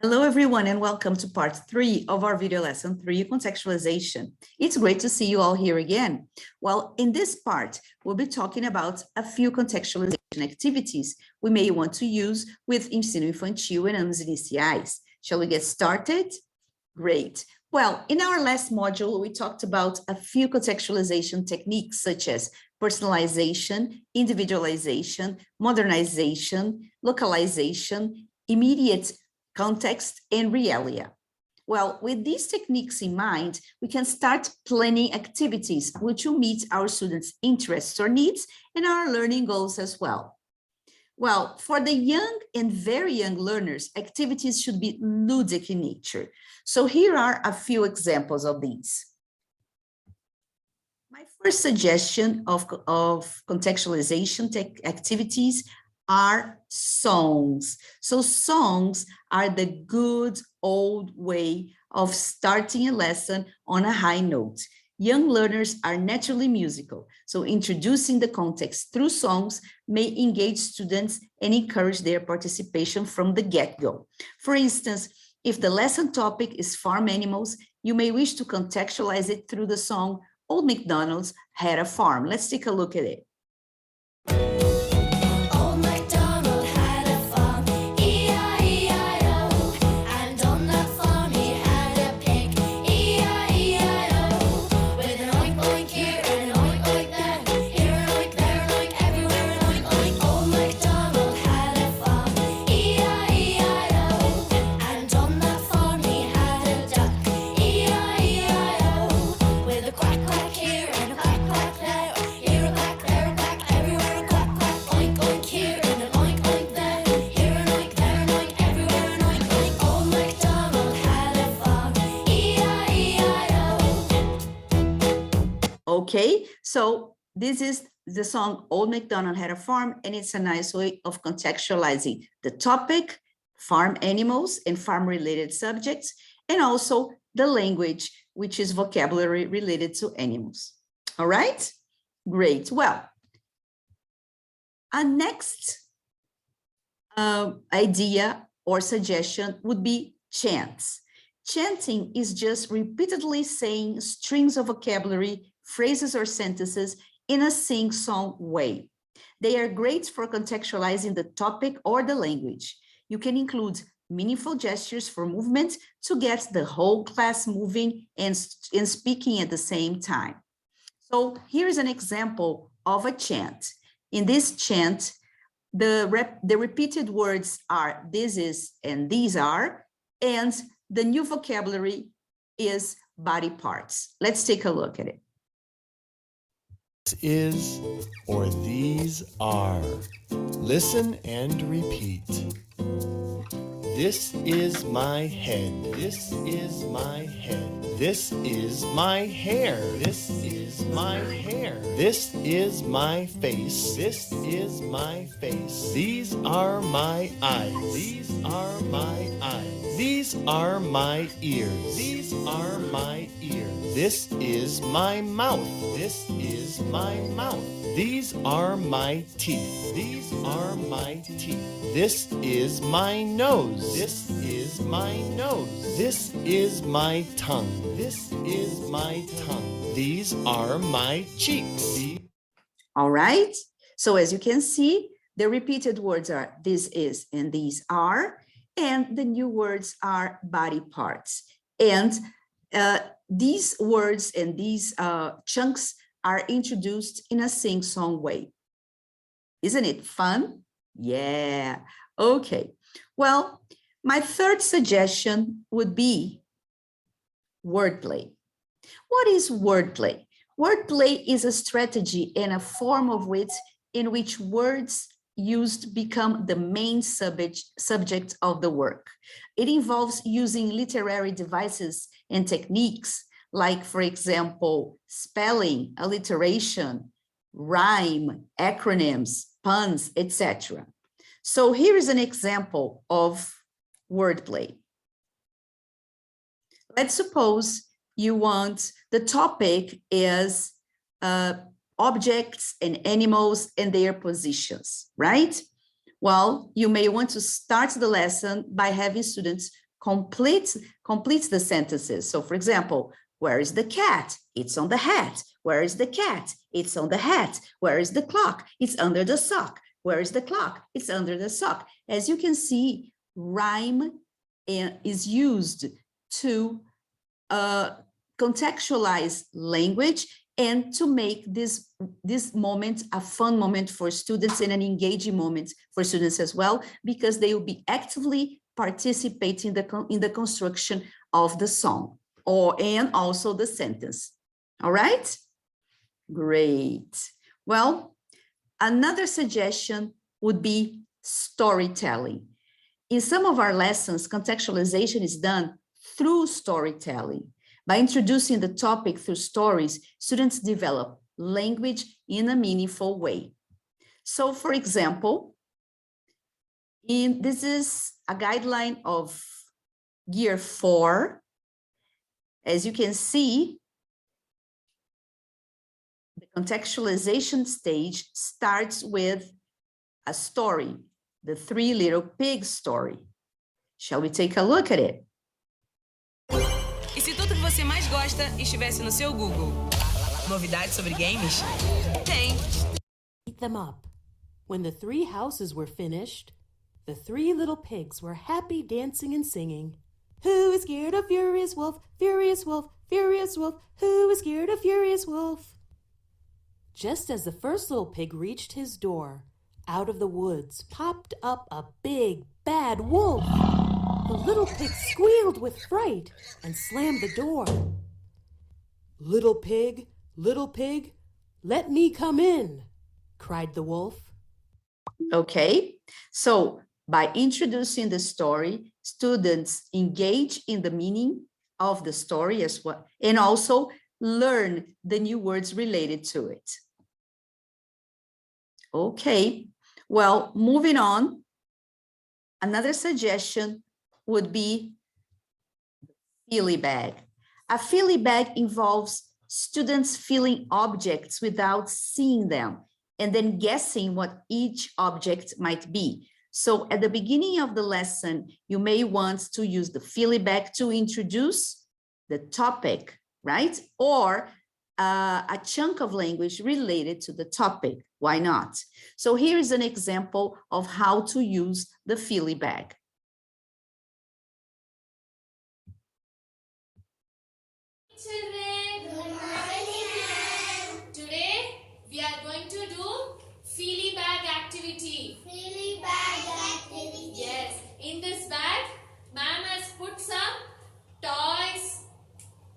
Hello, everyone, and welcome to part 3 of our video lesson 3, Contextualization. It's great to see you all here again. Well, in this part, we'll be talking about a few contextualization activities we may want to use with ensino infantil and anos iniciais. Shall we get started? Great. Well, in our last module, we talked about a few contextualization techniques such as personalization, individualization, modernization, localization, immediate context, and realia. Well, with these techniques in mind, we can start planning activities which will meet our students' interests or needs and our learning goals as well. Well, for the young and very young learners, activities should be ludic in nature. So here are a few examples of these. My first suggestion of contextualization activities are songs. So songs are the good old way of starting a lesson on a high note. Young learners are naturally musical, so introducing the context through songs may engage students and encourage their participation from the get-go. For instance, if the lesson topic is farm animals, you may wish to contextualize it through the song Old MacDonald Had a Farm. Let's take a look at it. Okay, so this is the song Old MacDonald Had a Farm, and it's a nice way of contextualizing the topic, farm animals and farm-related subjects, and also the language, which is vocabulary related to animals. All right, great. Well, our next idea or suggestion would be chants. Chanting is just repeatedly saying strings of vocabulary, phrases or sentences in a sing-song way. They are great for contextualizing the topic or the language. You can include meaningful gestures for movement to get the whole class moving and speaking at the same time. So here is an example of a chant. In this chant, the repeated words are this is and these are, and the new vocabulary is body parts. Let's take a look at it. This is or these are. Listen and repeat. This is my head. This is my head. This is my hair. This is my hair. This is my face. This is my face. These are my eyes. These are my eyes. These are my ears. These are my ears. This is my mouth. This is my mouth. These are my teeth. These are my teeth. This is my nose. This is my nose. This is my tongue. This is my tongue. These are my cheeks. All right. So as you can see, the repeated words are this is and these are, and the new words are body parts. And these words and these chunks are introduced in a sing-song way. Isn't it fun? Yeah, okay. Well, my third suggestion would be wordplay. What is wordplay? Wordplay is a strategy and a form of wit in which words used become the main subject of the work. It involves using literary devices and techniques like, for example, spelling, alliteration, rhyme, acronyms, puns, etc. So here is an example of wordplay. Let's suppose you want, the topic is objects and animals and their positions, right? Well, you may want to start the lesson by having students completes the sentences. So for example, where is the cat? It's on the hat. Where is the cat? It's on the hat. Where is the clock? It's under the sock. Where is the clock? It's under the sock. As you can see, rhyme is used to contextualize language and to make this moment a fun moment for students and an engaging moment for students as well, because they will be actively participating in the construction of the song and also the sentence. All right? Great. Well, another suggestion would be storytelling. In some of our lessons, contextualization is done through storytelling. By introducing the topic through stories, students develop language in a meaningful way. So, for example, this is a guideline of Year 4. As you can see, the contextualization stage starts with a story, the Three Little Pigs story. Shall we take a look at it? E se tudo que você mais gosta estivesse no seu Google? Novidades sobre games? Tem. Eat them up. When the 3 houses were finished, the 3 little pigs were happy dancing and singing. Who is scared of Furious Wolf? Furious Wolf, Furious Wolf. Who is scared of Furious Wolf? Just as the first little pig reached his door, out of the woods popped up a big, bad wolf. The little pig squealed with fright and slammed the door. Little pig, let me come in, cried the wolf. Okay, so by introducing the story, students engage in the meaning of the story as well, and also learn the new words related to it. Okay, well, moving on, another suggestion would be feely bag. A feely bag involves students feeling objects without seeing them and then guessing what each object might be. So at the beginning of the lesson, you may want to use the feely bag to introduce the topic, right? Or a chunk of language related to the topic. Why not? So here is an example of how to use the feely bag. Children, good morning. Today we are going to do feely bag activity. Feely bag activity. Yes. In this bag, ma'am has put some toys,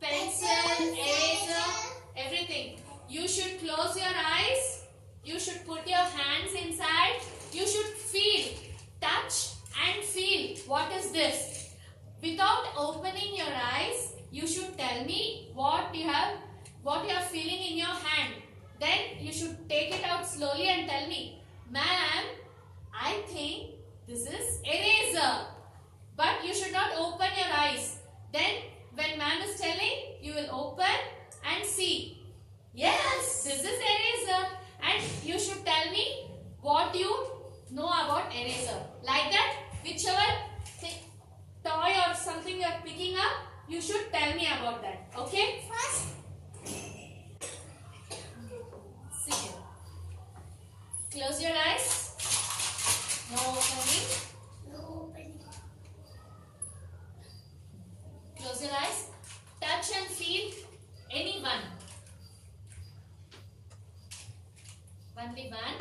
pencil, eraser, everything. You should close your eyes. You should put your hands inside. You should feel, touch and feel. What is this? Without opening your eyes, you should tell me what you are feeling in your hand. Then you should take it out slowly and tell me, ma'am, I think this is eraser. But you should not open your eyes. Then when ma'am is telling, you will open and see. Yes, this is eraser. And you should tell me what you know about eraser. Like that, whichever toy or something you are picking up, you should tell me about that. Okay? First, sit here. Close your eyes. No opening. No opening. Close your eyes. Touch and feel anyone. Only one.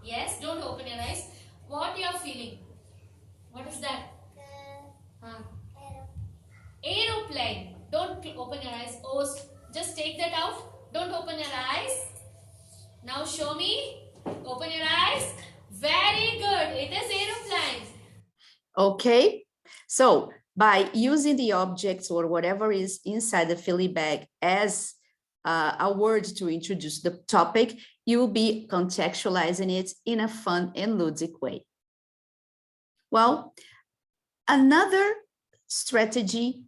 Yes, don't open your eyes. What you are feeling? What is that? Aeroplane. Don't open your eyes. Oh, just take that out. Don't open your eyes. Now show me. Open your eyes. Very good. It is aeroplane. Okay, so by using the objects or whatever is inside the feely bag as a word to introduce the topic, you will be contextualizing it in a fun and ludic way. Well, another strategy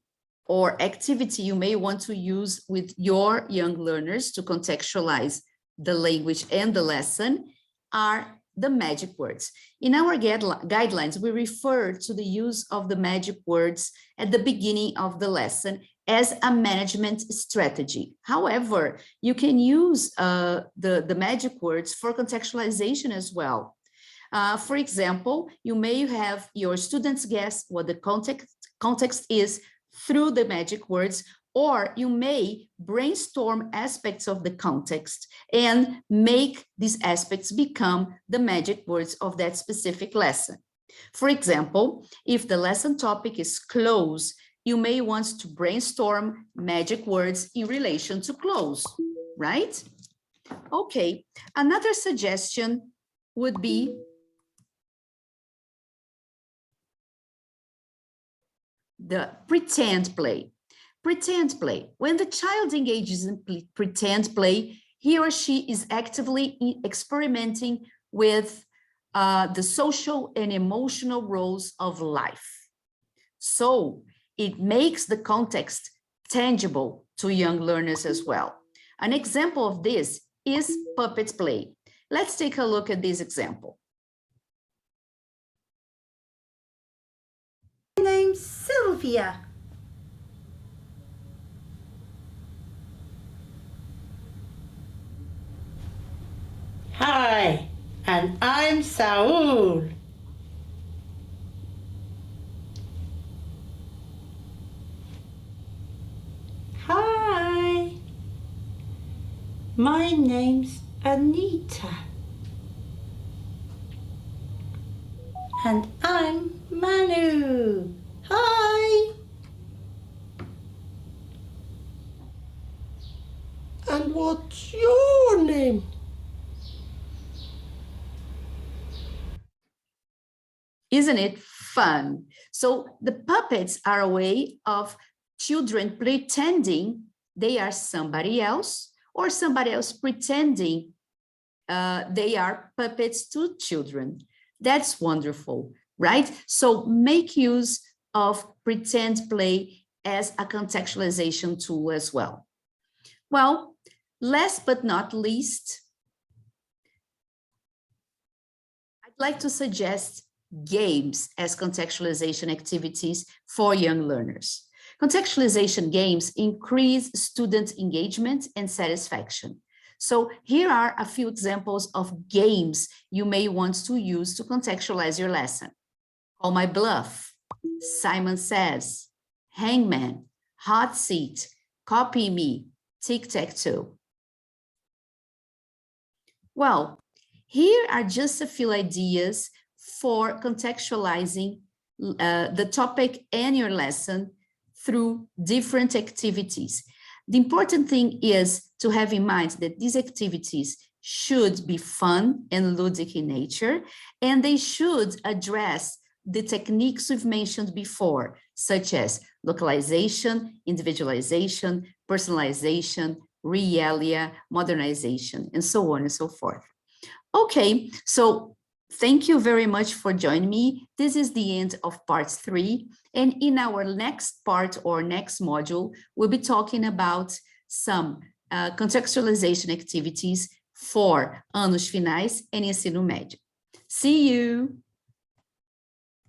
or activity you may want to use with your young learners to contextualize the language and the lesson are the magic words. In our guidelines, we refer to the use of the magic words at the beginning of the lesson as a management strategy. However, you can use the magic words for contextualization as well. For example, you may have your students guess what the context is through the magic words, or you may brainstorm aspects of the context and make these aspects become the magic words of that specific lesson. For example, if the lesson topic is close, you may want to brainstorm magic words in relation to close, right? Okay, another suggestion would be the pretend play. Pretend play. When the child engages in pretend play, he or she is actively experimenting with the social and emotional roles of life. So it makes the context tangible to young learners as well. An example of this is puppet play. Let's take a look at this example. My name's Sylvia. Hi, and I'm Saul. Hi, my name's Anita. And I'm Manu. Hi. And what's your name? Isn't it fun? So the puppets are a way of children pretending they are somebody else, or somebody else pretending they are puppets to children. That's wonderful, right? So make use of pretend play as a contextualization tool as well. Well, last but not least, I'd like to suggest games as contextualization activities for young learners. Contextualization games increase student engagement and satisfaction. So here are a few examples of games you may want to use to contextualize your lesson. Call My Bluff, Simon Says, Hangman, Hot Seat, Copy Me, Tic-Tac-Toe. Well, here are just a few ideas for contextualizing the topic and your lesson through different activities. The important thing is to have in mind that these activities should be fun and ludic in nature, and they should address the techniques we've mentioned before, such as localization, individualization, personalization, realia, modernization, and so on and so forth. Okay, so thank you very much for joining me. This is the end of part 3. And in our next part or next module, we'll be talking about some contextualization activities for anos finais and ensino médio. See you!